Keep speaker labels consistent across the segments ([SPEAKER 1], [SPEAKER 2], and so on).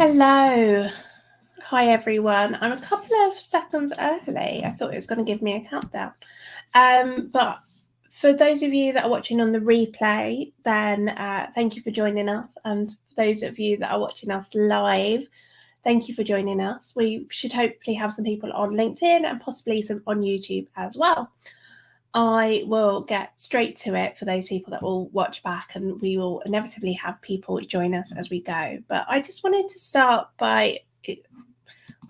[SPEAKER 1] Hello. Hi, everyone. I'm a couple of seconds early. I thought it was going to give me a countdown. But for those of you that are watching on the replay, then thank you for joining us. And for those of you that are watching us live, thank you for joining us. We should hopefully have some people on LinkedIn and possibly some on YouTube as well. I will get straight to it for those people that will watch back, and we will inevitably have people join us as we go. But I just wanted to start by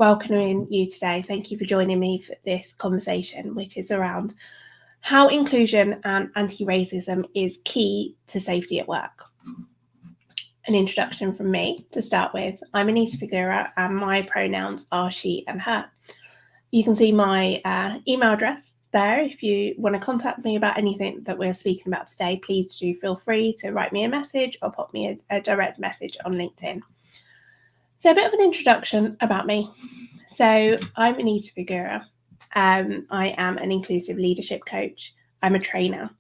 [SPEAKER 1] welcoming you today. Thank you for joining me for this conversation, which is around how inclusion and anti-racism is key to safety at work. An introduction from me to start with. I'm Anita Figura, and my pronouns are she and her. You can see my email address there. If you want to contact me about anything that we're speaking about today, please do feel free to write me a message or pop me a direct message on LinkedIn. So a bit of an introduction about me. So I'm Anita Figura. I am an inclusive leadership coach. I'm a trainer.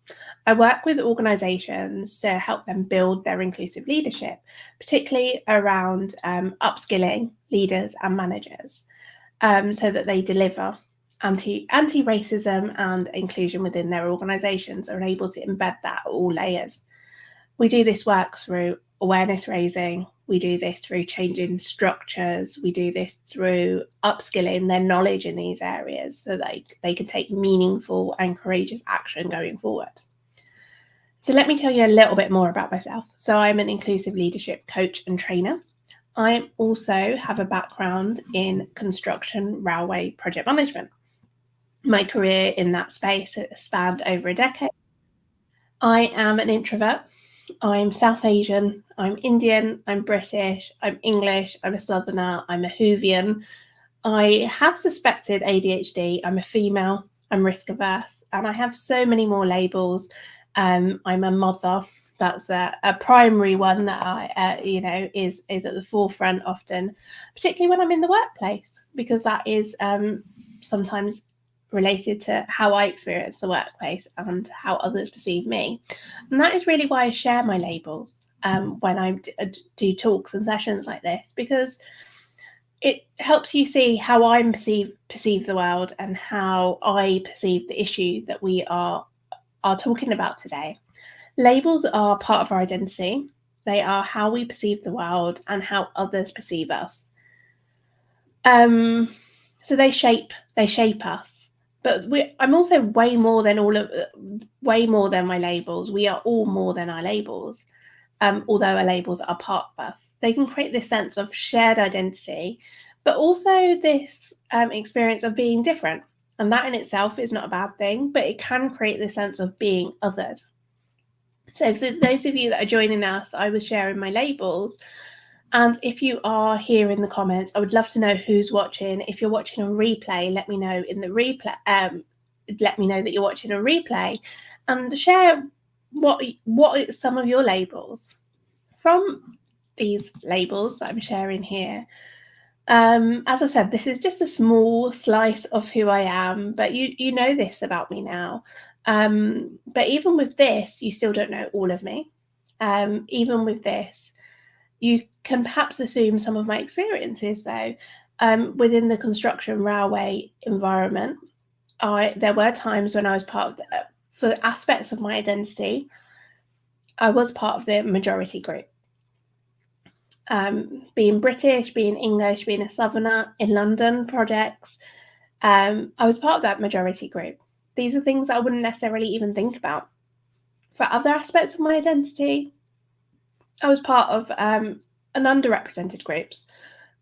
[SPEAKER 1] I work with organisations to help them build their inclusive leadership, particularly around upskilling leaders and managers so that they deliver anti-racism and inclusion within their organisations and are able to embed that at all layers. We do this work through awareness raising. We do this through changing structures. We do this through upskilling their knowledge in these areas so that they can take meaningful and courageous action going forward. So let me tell you a little bit more about myself. So I'm an inclusive leadership coach and trainer. I also have a background in construction, railway, project management. My career in that space has spanned over a decade. I am an introvert. I'm South Asian, I'm Indian, I'm British, I'm English, I'm a Southerner, I'm a Whovian. I have suspected ADHD, I'm a female, I'm risk averse, and I have so many more labels. I'm a mother. That's a primary one that I, is at the forefront often, particularly when I'm in the workplace, because that is sometimes related to how I experience the workplace and how others perceive me. And that is really why I share my labels when I do talks and sessions like this, because it helps you see how I perceive the world and how I perceive the issue that we are talking about today. Labels are part of our identity. They are how we perceive the world and how others perceive us. So they shape us. But I'm also way more than my labels. We are all more than our labels, although our labels are part of us. They can create this sense of shared identity, but also this experience of being different. And that in itself is not a bad thing, but it can create this sense of being othered. So for those of you that are joining us, I was sharing my labels. And if you are here in the comments, I would love to know who's watching. If you're watching on replay, let me know in the replay. Let me know that you're watching a replay, and share what are some of your labels from these labels that I'm sharing here. As I said, this is just a small slice of who I am, but you know this about me now. But even with this, you still don't know all of me. Even with this, you can perhaps assume some of my experiences, though. Within the construction railway environment, there were times when I was part of for aspects of my identity, I was part of the majority group. Being British, being English, being a Southerner in London projects, I was part of that majority group. These are things that I wouldn't necessarily even think about. For other aspects of my identity, I was part of an underrepresented groups.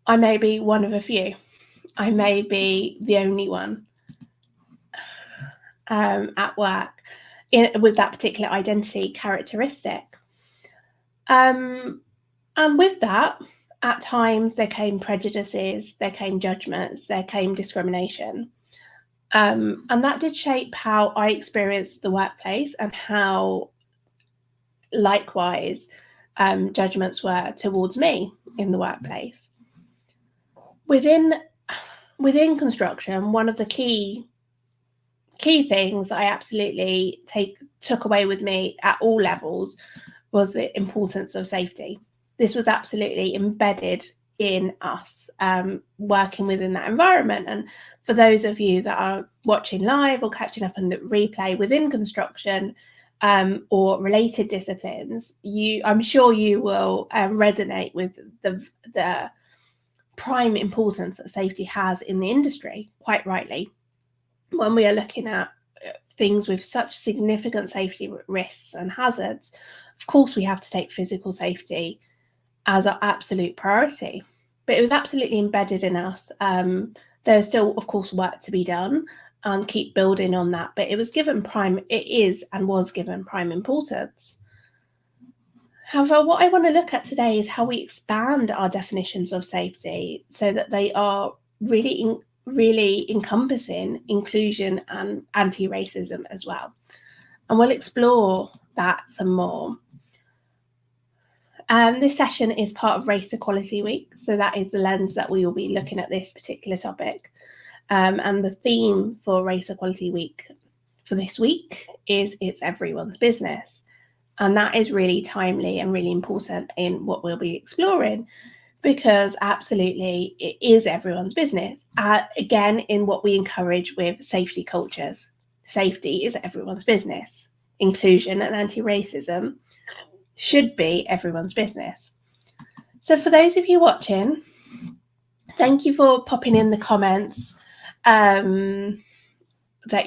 [SPEAKER 1] I may be one of a few. I may be the only one at work with that particular identity characteristic. And with that, at times there came prejudices, there came judgments, there came discrimination. And that did shape how I experienced the workplace and how likewise judgments were towards me in the workplace. Within construction, one of the key things I absolutely took away with me at all levels was the importance of safety. This was absolutely embedded in us working within that environment. And for those of you that are watching live or catching up on the replay within construction or related disciplines, I'm sure you will resonate with the prime importance that safety has in the industry, quite rightly. When we are looking at things with such significant safety risks and hazards, of course we have to take physical safety as our absolute priority. But it was absolutely embedded in us. There's still, of course, work to be done and keep building on that, but it was given prime importance. However, what I want to look at today is how we expand our definitions of safety so that they are really encompassing inclusion and anti-racism as well. And we'll explore that some more. This session is part of Race Equality Week, so that is the lens that we will be looking at this particular topic. And the theme for Race Equality Week for this week is It's Everyone's Business. And that is really timely and really important in what we'll be exploring, because absolutely it is everyone's business. Again, in what we encourage with safety cultures, safety is everyone's business. Inclusion and anti-racism should be everyone's business. So for those of you watching, thank you for popping in the comments that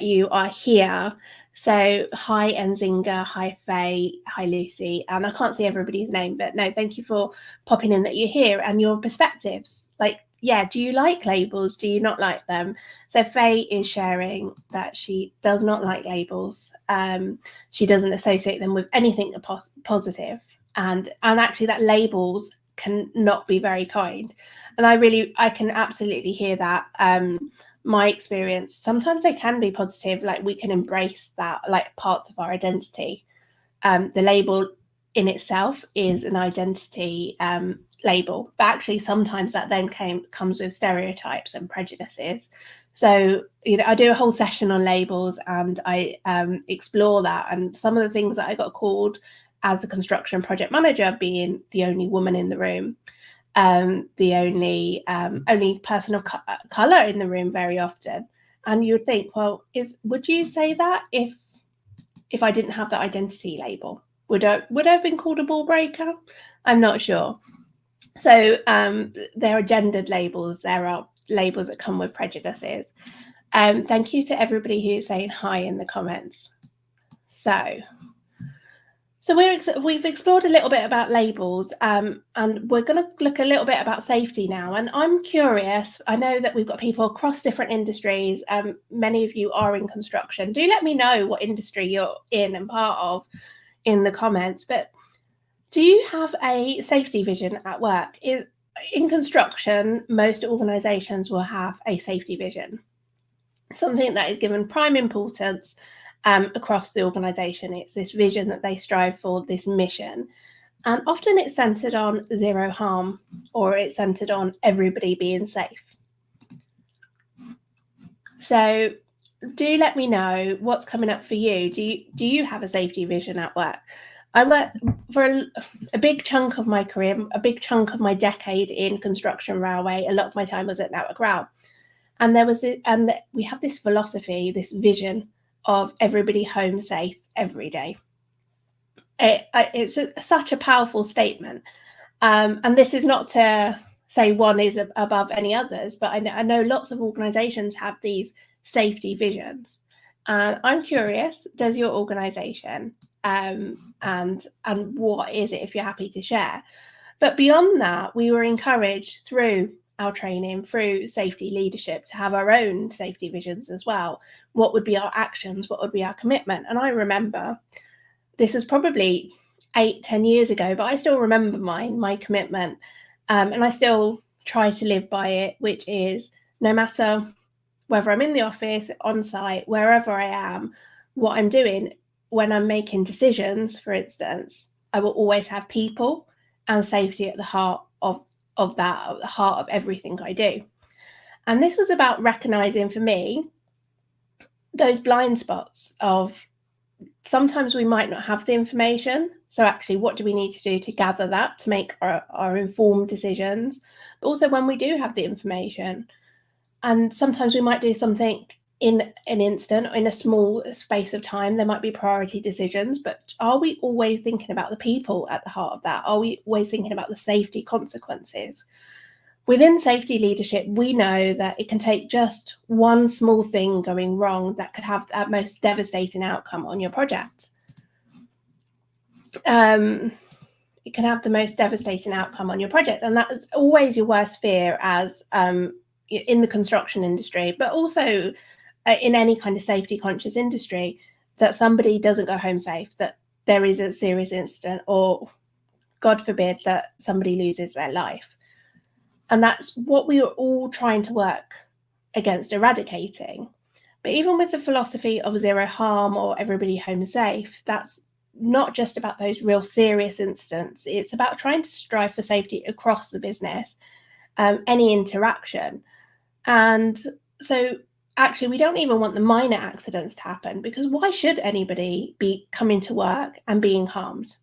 [SPEAKER 1] you are here. So hi Nzinga, hi Faye, hi Lucy, and I can't see everybody's name, but no, thank you for popping in that you're here and your perspectives. Like, yeah, do you like labels? Do you not like them? So Faye is sharing that she does not like labels. She doesn't associate them with anything positive, and actually that labels can not be very kind. And I can absolutely hear that. My experience, sometimes they can be positive, like we can embrace that, like parts of our identity. The label in itself is an identity label, but actually sometimes that then comes with stereotypes and prejudices. So, I do a whole session on labels and I explore that, and some of the things that I got called as a construction project manager, being the only woman in the room, the only person of color in the room very often. And you would think, well, would you say that if I didn't have that identity label? Would I have been called a ball breaker? I'm not sure. So there are gendered labels. There are labels that come with prejudices. Thank you to everybody who's saying hi in the comments. So we've explored a little bit about labels, and we're going to look a little bit about safety now. And I'm curious, I know that we've got people across different industries. Many of you are in construction. Do let me know what industry you're in and part of in the comments. But do you have a safety vision at work? In construction, most organisations will have a safety vision, something that is given prime importance across the organisation. It's this vision that they strive for, this mission. And often it's centred on zero harm, or it's centred on everybody being safe. So do let me know what's coming up for you. Do you have a safety vision at work? I worked for a big chunk of my career, a big chunk of my decade in construction railway. A lot of my time was at Network Rail. And we have this philosophy, this vision of everybody home safe every day. It's such a powerful statement. And this is not to say one is above any others, but I know lots of organisations have these safety visions. And I'm curious, does your organisation? And what is it, if you're happy to share? But beyond that, we were encouraged through our training, through safety leadership, to have our own safety visions as well. What would be our actions? What would be our commitment? And I remember, this was probably 8-10 years ago, but I still remember my commitment, and I still try to live by it, which is no matter whether I'm in the office, on site, wherever I am, what I'm doing when I'm making decisions, for instance, I will always have people and safety at the heart of that, at the heart of everything I do. And this was about recognizing, for me, those blind spots of sometimes we might not have the information. So actually, what do we need to do to gather that to make our informed decisions? But also when we do have the information, and sometimes we might do something in an instant, in a small space of time, there might be priority decisions, but are we always thinking about the people at the heart of that? Are we always thinking about the safety consequences? Within safety leadership, we know that it can take just one small thing going wrong that could have the most devastating outcome on your project. It can have the most devastating outcome on your project, and that is always your worst fear as in the construction industry, but also in any kind of safety conscious industry, that somebody doesn't go home safe, that there is a serious incident, or God forbid that somebody loses their life. And that's what we are all trying to work against eradicating. But even with the philosophy of zero harm or everybody home safe, that's not just about those real serious incidents. It's about trying to strive for safety across the business, any interaction. And so actually, we don't even want the minor accidents to happen, because why should anybody be coming to work and being harmed?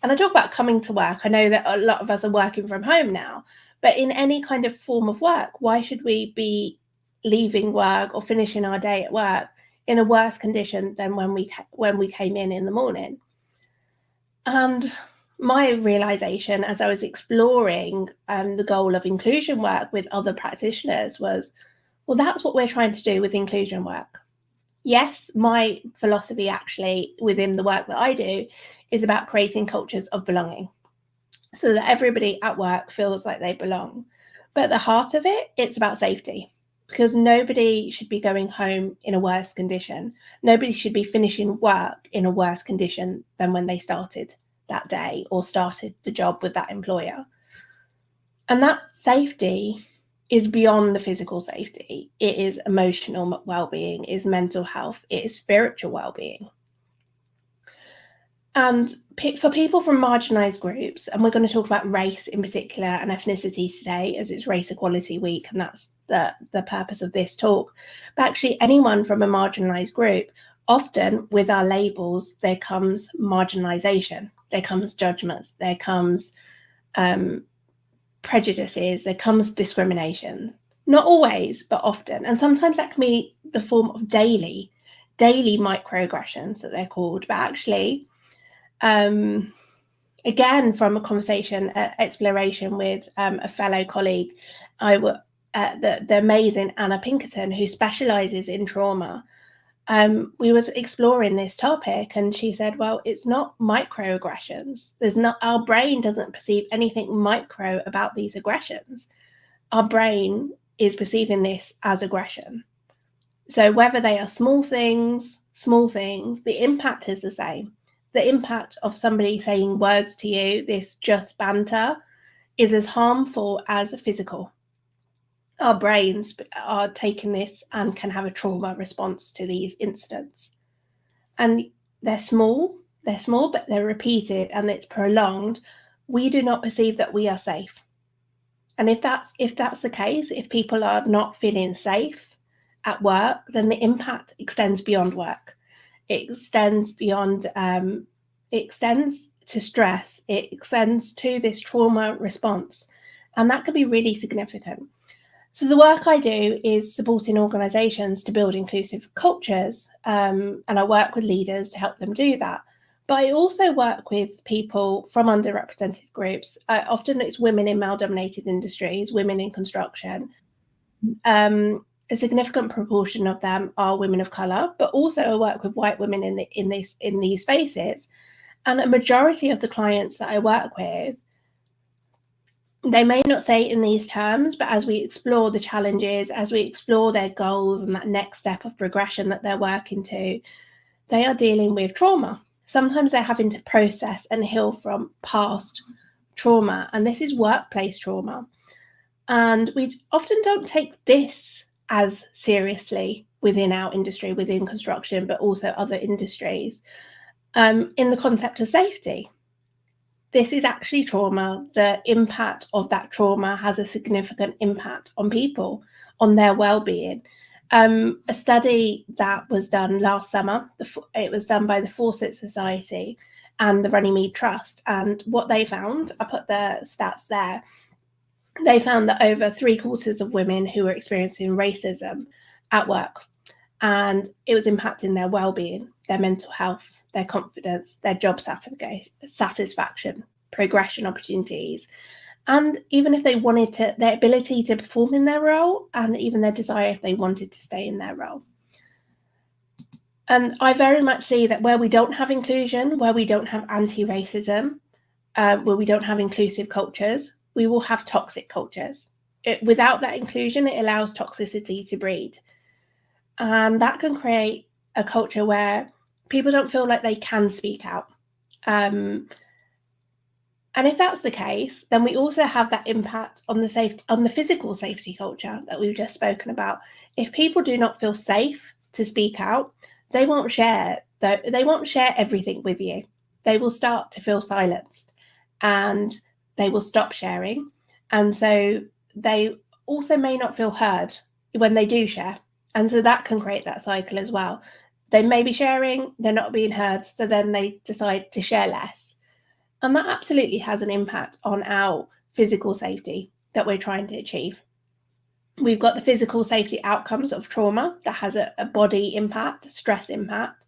[SPEAKER 1] And I talk about coming to work. I know that a lot of us are working from home now, but in any kind of form of work, why should we be leaving work or finishing our day at work in a worse condition than when we came in the morning? And my realization as I was exploring the goal of inclusion work with other practitioners was, well, that's what we're trying to do with inclusion work. Yes, my philosophy actually within the work that I do is about creating cultures of belonging, so that everybody at work feels like they belong. But at the heart of it, it's about safety, because nobody should be going home in a worse condition. Nobody should be finishing work in a worse condition than when they started that day or started the job with that employer. And that safety is beyond the physical safety. It is emotional well-being, it is mental health, it is spiritual well-being. And for people from marginalised groups, and we're going to talk about race in particular and ethnicity today, as it's Race Equality Week, and that's the purpose of this talk. But actually, anyone from a marginalised group, often with our labels, there comes marginalisation, there comes judgments, there comes prejudices, there comes discrimination. Not always, but often. And sometimes that can be the form of daily microaggressions that they're called, but actually, again, from a conversation, exploration with a fellow colleague, the amazing Anna Pinkerton, who specialises in trauma, we was exploring this topic, and she said, well, it's not microaggressions. Our brain doesn't perceive anything micro about these aggressions. Our brain is perceiving this as aggression. So whether they are small things, the impact is the same. The impact of somebody saying words to you, this just banter, is as harmful as physical. Our brains are taking this and can have a trauma response to these incidents. And they're small, but they're repeated and it's prolonged. We do not perceive that we are safe. And if that's the case, if people are not feeling safe at work, then the impact extends beyond work. It extends beyond, it extends to stress, it extends to this trauma response, and that can be really significant. So the work I do is supporting organisations to build inclusive cultures, and I work with leaders to help them do that. But I also work with people from underrepresented groups. Often it's women in male-dominated industries, women in construction. A significant proportion of them are women of colour, but also I work with white women in these spaces. And a majority of the clients that I work with, they may not say it in these terms, but as we explore the challenges, as we explore their goals and that next step of progression that they're working to, they are dealing with trauma. Sometimes they're having to process and heal from past trauma, and this is workplace trauma. And we often don't take this as seriously within our industry, within construction, but also other industries, in the concept of safety. This is actually trauma. The impact of that trauma has a significant impact on people, on their well-being. A study that was done last summer, it was done by the Fawcett Society and the Runnymede Trust. And what they found, I put the stats there, they found that over 3/4 of women who were experiencing racism at work, and it was impacting their well-being, their mental health, their confidence, their job satisfaction, progression opportunities, and even if they wanted to, their ability to perform in their role, and even their desire if they wanted to stay in their role. And I very much see that where we don't have inclusion, where we don't have anti-racism, where we don't have inclusive cultures, we will have toxic cultures. Without that inclusion, it allows toxicity to breed. And that can create a culture where people don't feel like they can speak out. And if that's the case, then we also have that impact on the physical safety culture that we've just spoken about. If people do not feel safe to speak out, they won't share everything with you. They will start to feel silenced, and they will stop sharing. And so they also may not feel heard when they do share. And so that can create that cycle as well. They may be sharing, they're not being heard, so then they decide to share less. And that absolutely has an impact on our physical safety that we're trying to achieve. We've got the physical safety outcomes of trauma that has a body impact, stress impact,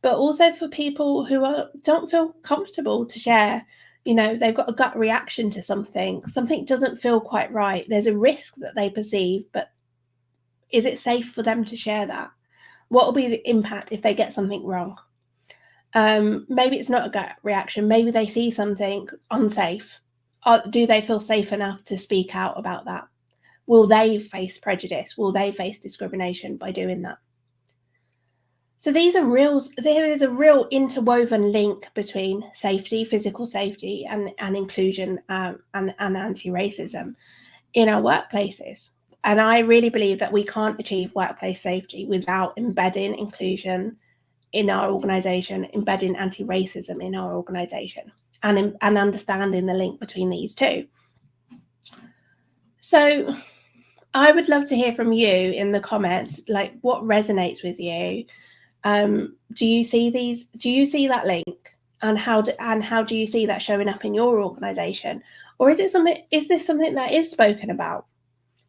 [SPEAKER 1] but also for people who don't feel comfortable to share. They've got a gut reaction to something doesn't feel quite right. There's a risk that they perceive, but is it safe for them to share that? What will be the impact if they get something wrong? Maybe it's not a gut reaction. Maybe they see something unsafe. Do they feel safe enough to speak out about that? Will they face prejudice? Will they face discrimination by doing that? So there is a real interwoven link between safety, physical safety, and inclusion and anti-racism in our workplaces. And I really believe that we can't achieve workplace safety without embedding inclusion in our organization, embedding anti-racism in our organization, and understanding the link between these two. So I would love to hear from you in the comments, like what resonates with you. Do you see that link, and how do you see that showing up in your organization? Or is this something that is spoken about?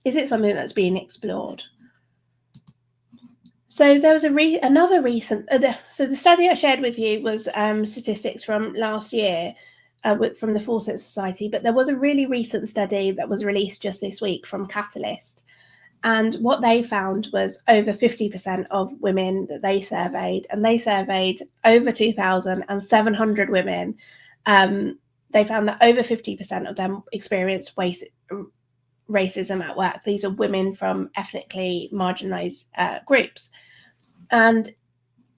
[SPEAKER 1] Is it something that's being explored? So there was another recent. So the study I shared with you was statistics from last year from the Fawcett Society, but there was a really recent study that was released just this week from Catalyst, and what they found was over 50% of women that they surveyed, and they surveyed over 2,700 women. They found that over 50% of them experienced racism at work. These are women from ethnically marginalized groups. And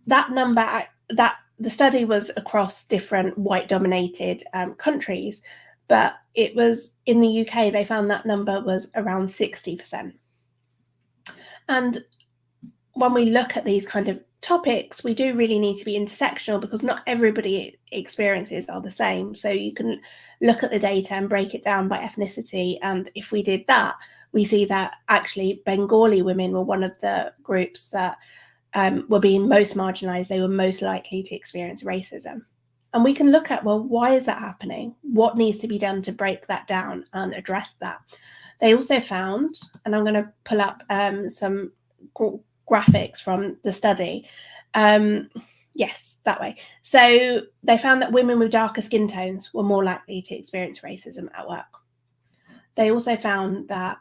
[SPEAKER 1] that number, the study was across different white-dominated countries, but it was in the UK, they found that number was around 60%. And when we look at these kind of topics, we do really need to be intersectional, because not everybody experiences are the same. So you can look at the data and break it down by ethnicity. And if we did that, we see that actually Bengali women were one of the groups that were being most marginalized. They were most likely to experience racism. And we can look at, well, why is that happening? What needs to be done to break that down and address that? They also found, and I'm going to pull up some graphics from the study. Yes, that way. So they found that women with darker skin tones were more likely to experience racism at work. They also found that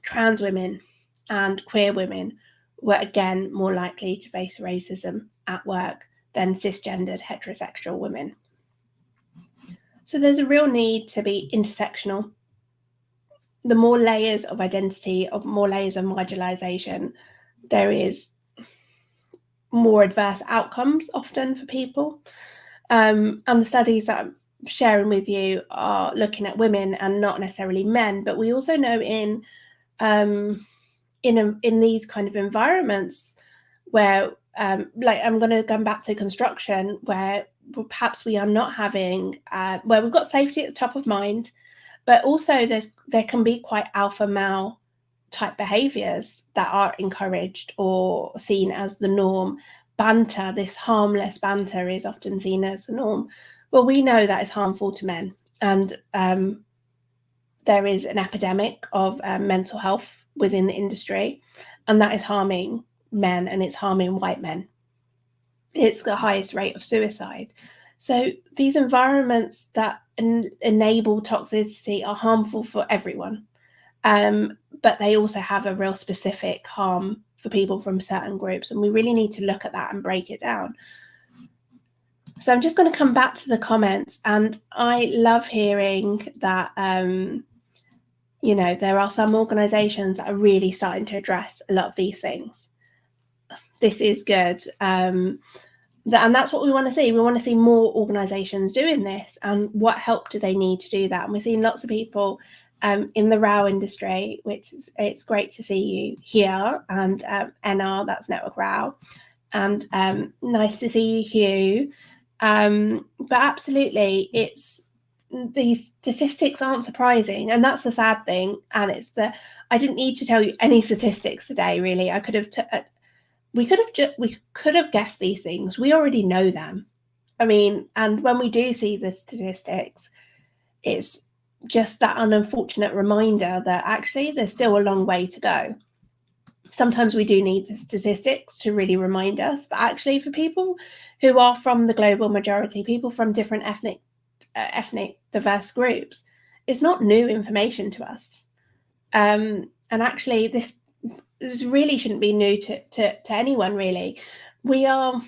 [SPEAKER 1] trans women and queer women were again more likely to face racism at work than cisgendered heterosexual women. So there's a real need to be intersectional. The more layers of identity, more layers of marginalization, there is more adverse outcomes often for people. And the studies that I'm sharing with you are looking at women and not necessarily men, but we also know in these kind of environments where, like, I'm going to go back to construction, where perhaps we are not having, where we've got safety at the top of mind, but also there can be quite alpha male type behaviours that are encouraged or seen as the norm. Banter, this harmless banter, is often seen as the norm. Well, we know that is harmful to men, and there is an epidemic of mental health within the industry, and that is harming men, and it's harming white men. It's the highest rate of suicide. So these environments that enable toxicity are harmful for everyone, but they also have a real specific harm for people from certain groups, and we really need to look at that and break it down. So I'm just going to come back to the comments, and I love hearing that there are some organisations that are really starting to address a lot of these things. This is good. And that's what we want to see. We want to see more organisations doing this, and what help do they need to do that? And we're seeing lots of people in the RAW industry, which it's great to see you here, and NR, that's Network RAW, and nice to see you, Hugh. But absolutely, these statistics aren't surprising, and that's the sad thing. And I didn't need to tell you any statistics today, really. I could have we could have guessed these things. We already know them. I mean, and when we do see the statistics, it's just that unfortunate reminder that actually there's still a long way to go. Sometimes we do need the statistics to really remind us, but actually for people who are from the global majority, people from different ethnic diverse groups, it's not new information to us. And actually this really shouldn't be new to anyone, really. We are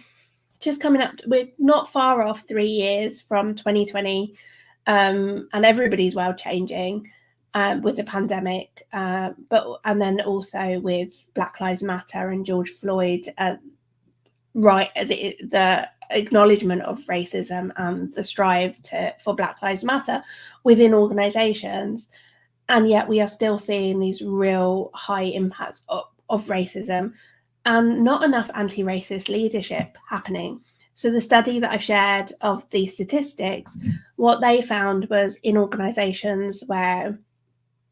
[SPEAKER 1] just coming up, we're not far off 3 years from 2020, and everybody's world changing with the pandemic, and then also with Black Lives Matter and George Floyd, the acknowledgement of racism and the strive for Black Lives Matter within organisations. And yet we are still seeing these real high impacts of racism and not enough anti-racist leadership happening. So the study that I've shared of these statistics, what they found was in organisations where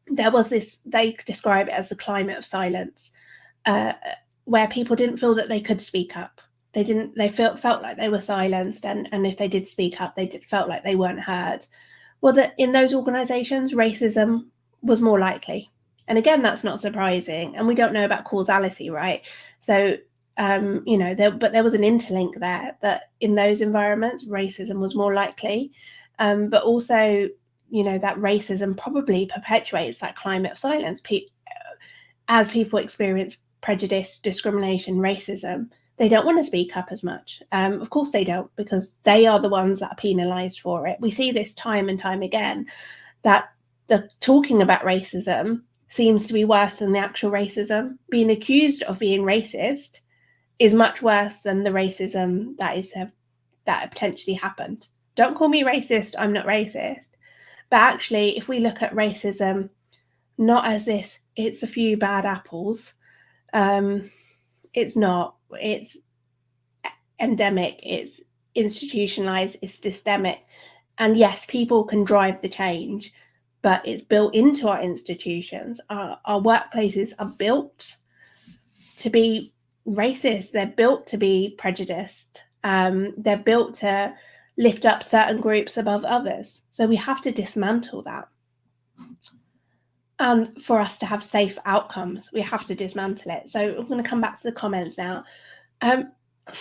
[SPEAKER 1] there was this, they describe it as the climate of silence, where people didn't feel that they could speak up. They felt like they were silenced, and if they did speak up, felt like they weren't heard. Well, that in those organisations, racism was more likely. And again, that's not surprising. And we don't know about causality, right? So, but there was an interlink there, that in those environments, racism was more likely. But also, that racism probably perpetuates that climate of silence. As people experience prejudice, discrimination, racism, they don't want to speak up as much. Of course they don't, because they are the ones that are penalised for it. We see this time and time again, that the talking about racism seems to be worse than the actual racism. Being accused of being racist is much worse than the racism that potentially happened. Don't call me racist, I'm not racist. But actually, if we look at racism not as this, it's a few bad apples, it's not. It's endemic, it's institutionalized, it's systemic. And yes, people can drive the change, but it's built into our institutions. Our workplaces are built to be racist. They're built to be prejudiced. They're built to lift up certain groups above others. So we have to dismantle that. And for us to have safe outcomes, we have to dismantle it. So I'm going to come back to the comments now.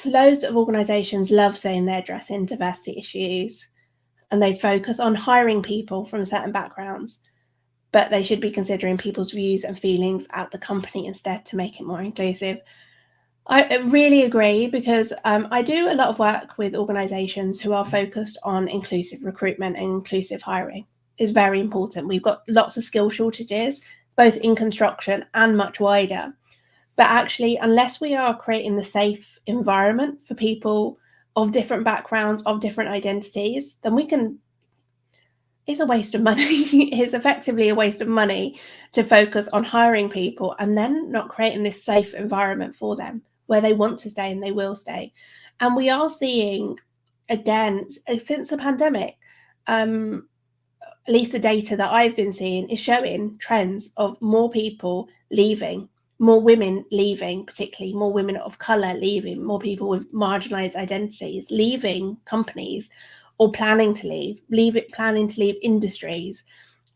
[SPEAKER 1] Loads of organisations love saying they're addressing diversity issues, and they focus on hiring people from certain backgrounds, but they should be considering people's views and feelings at the company instead to make it more inclusive. I really agree, because I do a lot of work with organisations who are focused on inclusive recruitment and inclusive hiring. Is very important. We've got lots of skill shortages, both in construction and much wider. But actually, unless we are creating the safe environment for people of different backgrounds, of different identities, then it's a waste of money. It's effectively a waste of money to focus on hiring people and then not creating this safe environment for them where they want to stay and they will stay. And we are seeing, again, since the pandemic, at least the data that I've been seeing, is showing trends of more people leaving, more women leaving, particularly more women of colour leaving, more people with marginalised identities leaving companies or planning to leave industries,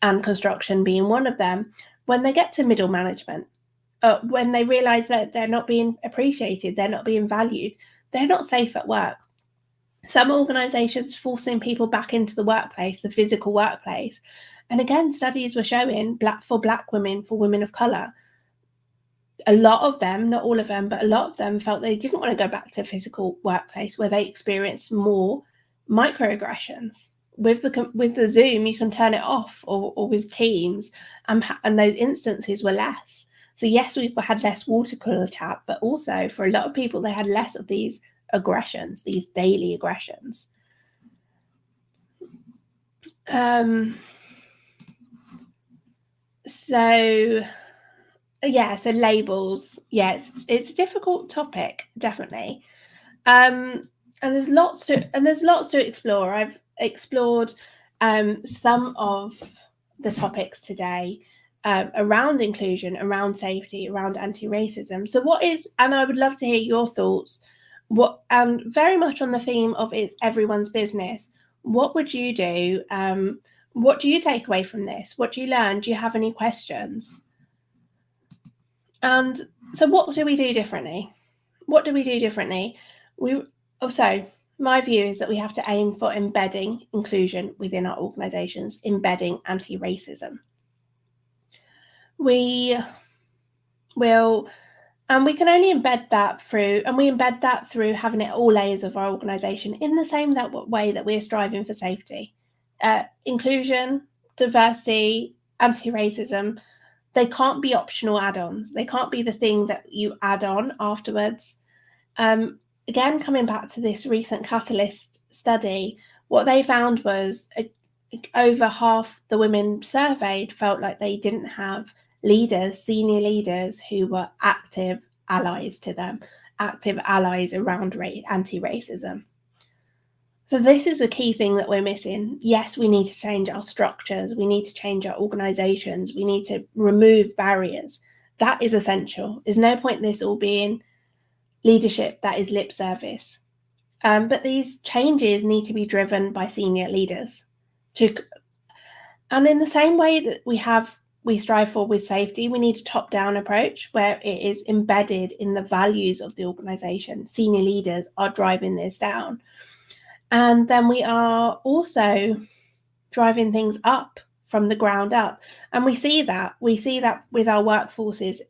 [SPEAKER 1] and construction being one of them, when they get to middle management, when they realise that they're not being appreciated, they're not being valued, they're not safe at work. Some organisations forcing people back into the workplace, the physical workplace. And again, studies were showing for black women, for women of colour, a lot of them, not all of them, but a lot of them felt they didn't want to go back to a physical workplace where they experienced more microaggressions. With the Zoom, you can turn it off, or with Teams, and those instances were less. So yes, we had less water cooler chat, but also for a lot of people, they had less of these aggressions, these daily aggressions. So labels. Yes, it's a difficult topic, definitely. And there's lots to explore. I've explored some of the topics today around inclusion, around safety, around anti-racism. So and I would love to hear your thoughts, very much on the theme of it's everyone's business. What would you do? What do you take away from this? What do you learn? Do you have any questions? And so what do we do differently? My view is that we have to aim for embedding inclusion within our organisations, embedding anti-racism. We can only embed that through having it at all layers of our organisation in the same way that we're striving for safety. Inclusion, diversity, anti-racism, they can't be optional add-ons. They can't be the thing that you add on afterwards. Again, coming back to this recent Catalyst study, what they found was over half the women surveyed felt like they didn't have senior leaders who were active allies to them, active allies around anti-racism. So this is the key thing that we're missing. Yes, we need to change our structures. We need to change our organisations. We need to remove barriers. That is essential. There's no point in this all being leadership that is lip service. But these changes need to be driven by senior leaders. And in the same way that we strive for with safety, we need a top-down approach where it is embedded in the values of the organisation. Senior leaders are driving this down. And then we are also driving things up from the ground up. And we see that with our workforces,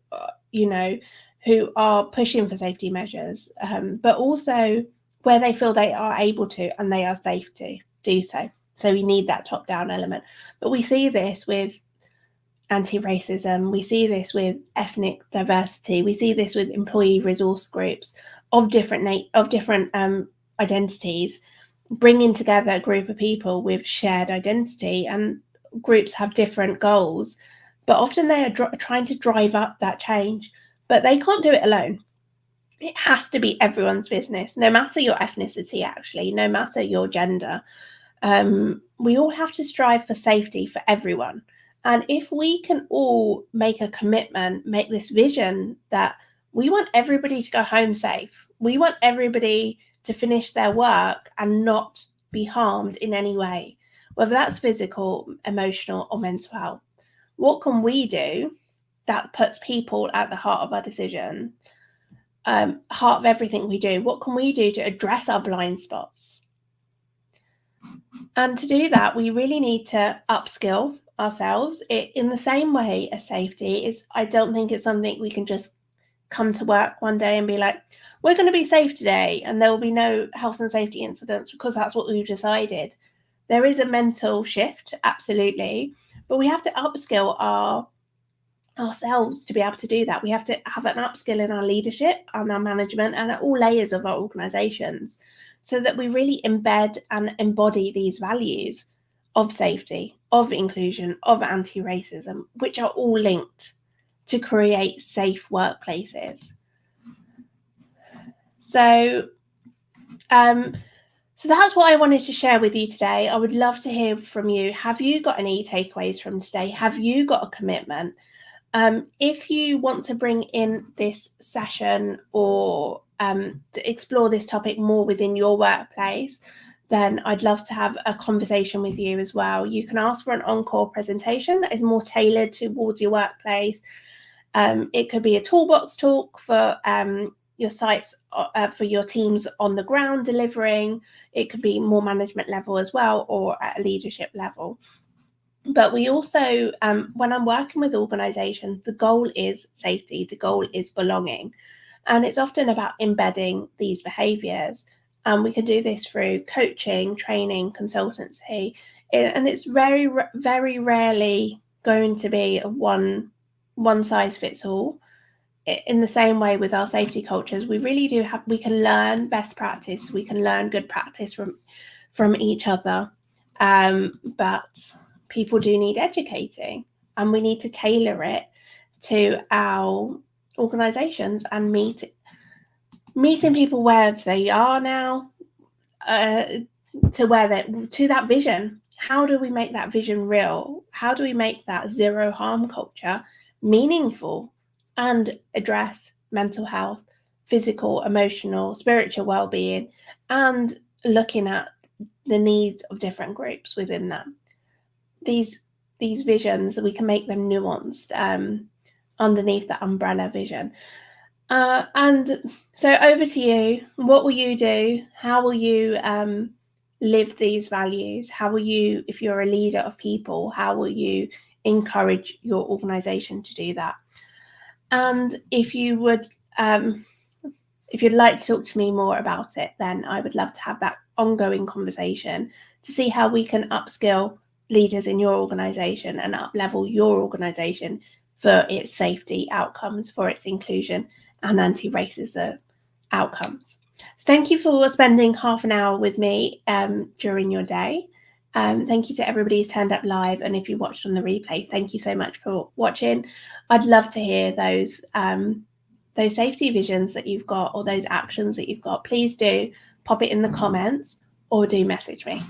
[SPEAKER 1] who are pushing for safety measures, but also where they feel they are able to and they are safe to do so. So we need that top-down element. But we see this with anti-racism. We see this with ethnic diversity. We see this with employee resource groups of different identities, bringing together a group of people with shared identity. And groups have different goals, but often they are trying to drive up that change. But they can't do it alone. It has to be everyone's business, no matter your ethnicity, actually, no matter your gender. We all have to strive for safety for everyone. And if we can all make a commitment, make this vision that we want everybody to go home safe, we want everybody to finish their work and not be harmed in any way, whether that's physical, emotional, or mental health. What can we do that puts people at the heart of our decision, heart of everything we do? What can we do to address our blind spots? And to do that, we really need to upskill ourselves in the same way as safety. I don't think it's something we can just come to work one day and be like, we're going to be safe today and there will be no health and safety incidents because that's what we've decided. There is a mental shift, absolutely, but we have to upskill ourselves to be able to do that. We have to have an upskill in our leadership and our management and at all layers of our organizations so that we really embed and embody these values of safety, of inclusion, of anti-racism, which are all linked to create safe workplaces. So So that's what I wanted to share with you today. I would love to hear from you. Have you got any takeaways from today? Have you got a commitment? If you want to bring in this session or to explore this topic more within your workplace, then I'd love to have a conversation with you as well. You can ask for an encore presentation that is more tailored towards your workplace. It could be a toolbox talk for your sites, for your teams on the ground delivering. It could be more management level as well, or at a leadership level. But we also, when I'm working with organizations, the goal is safety, the goal is belonging. And it's often about embedding these behaviors. And we can do this through coaching, training, consultancy. And it's very, very rarely going to be a one size fits all. In the same way with our safety cultures, we really do have, we can learn best practice, we can learn good practice from each other. But people do need educating, and we need to tailor it to our organizations and meeting people where they are now, to that vision. How do we make that vision real? How do we make that zero harm culture meaningful and address mental health, physical, emotional, spiritual well-being, and looking at the needs of different groups within them? These visions, we can make them nuanced underneath that umbrella vision. And so over to you. What will you do? How will you live these values? How will you, if you're a leader of people, how will you encourage your organization to do that? And if you would, if you'd like to talk to me more about it, then I would love to have that ongoing conversation to see how we can upskill leaders in your organization and up-level your organization for its safety outcomes, for its inclusion and anti-racism outcomes. So thank you for spending half an hour with me during your day. Thank you to everybody who's turned up live, and if you watched on the replay, thank you so much for watching. I'd love to hear those safety visions that you've got, or those actions that you've got. Please do pop it in the comments or do message me.